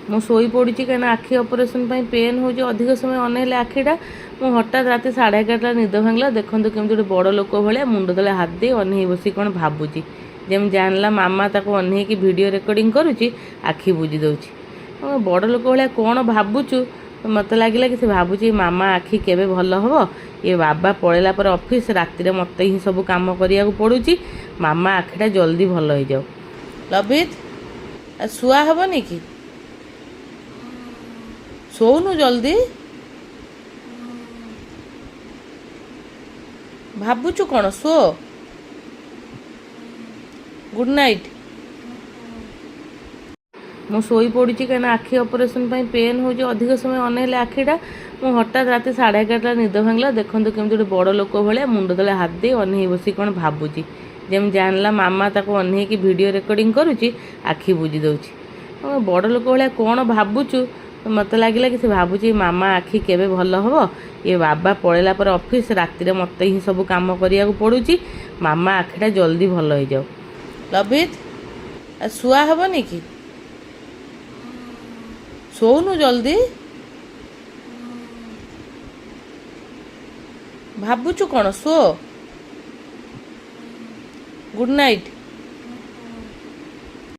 ମୁଁ ଶୋଇ ପଡ଼ିଛି କାହିଁକିନା ଆଖି ଅପରେସନ୍ ପାଇଁ ପେନ୍ ହେଉଛି ଅଧିକ ସମୟ ଅନେଇଲେ ଆଖିଟା। ମୁଁ ହଠାତ୍ ରାତି 11:30 ନିଦ ଭାଙ୍ଗିଲା। ଦେଖନ୍ତୁ କେମିତି ଗୋଟେ ବଡ଼ ଲୋକ ଭଳିଆ ମୁଣ୍ଡ ତଳେ ହାତ ଦେଇ ଅନେଇ ବସି କ'ଣ ଭାବୁଛି। ଯେମିତି ଜାଣିଲା ମାମା ତାକୁ ଅନେଇକି ଭିଡ଼ିଓ ରେକର୍ଡ଼ିଂ କରୁଛି, ଆଖି ବୁଜି ଦେଉଛି। ବଡ଼ ଲୋକ ଭଳିଆ କ'ଣ ଭାବୁଛୁ? ମୋତେ ଲାଗିଲା କି ସେ ଭାବୁଛି ମାମା ଆଖି କେବେ ଭଲ ହେବ। ଏ ବାବା ପଳେଇଲା ପରେ ଅଫିସ୍, ରାତିରେ ମୋତେ ହିଁ ସବୁ କାମ କରିବାକୁ ପଡ଼ୁଛି। ମାମା ଆଖିଟା ଜଲ୍ଦି ଭଲ ହେଇଯାଉ। ଲବିତ, ଶୁଆ ହେବନି କି? ଶୋଉନୁ ଜଲ୍ଦି। ଭାବୁଛୁ କ'ଣ? ଶୋ। Good night. ମୁଁ ଶୋଇ ପଡ଼ିଛି କାହିଁକିନା ଆଖି ଅପରେସନ୍ ପାଇଁ ପେନ୍ ହେଉଛି ଅଧିକ ସମୟ ଅନେଇଲେ ଆଖିଟା। ମୁଁ ହଠାତ୍ ରାତି 11:30 ନିଦ ଭାଙ୍ଗିଲା। ଦେଖନ୍ତୁ କେମିତି ଗୋଟେ ବଡ଼ ଲୋକ ଭଳିଆ ମୁଣ୍ଡ ତଳେ ହାତ ଦେଇ ଅନେଇ ବସି କ'ଣ ଭାବୁଛି। ଯେମିତି ଜାଣିଲା ମାମା ତାକୁ ଅନେଇକି ଭିଡ଼ିଓ ରେକର୍ଡ଼ିଂ କରୁଛି, ଆଖି ବୁଜି ଦେଉଛି। ବଡ଼ ଲୋକ ଭଳିଆ କ'ଣ ଭାବୁଛୁ? ମୋତେ ଲାଗିଲା କି ସେ ଭାବୁଛି ମାମା ଆଖି କେବେ ଭଲ ହେବ। ଏ ବାବା ପଳେଇଲା ପରେ ଅଫିସ୍, ରାତିରେ ମୋତେ ହିଁ ସବୁ କାମ କରିବାକୁ ପଡ଼ୁଛି। ମାମା ଆଖିଟା ଜଲ୍ଦି ଭଲ ହେଇଯାଉ। ଲବିତ, ଶୁଆ ହେବନି କି? ଶୋଉନୁ ଜଲ୍ଦି। ଭାବୁଛୁ କ'ଣ? ଶୋ। Good night.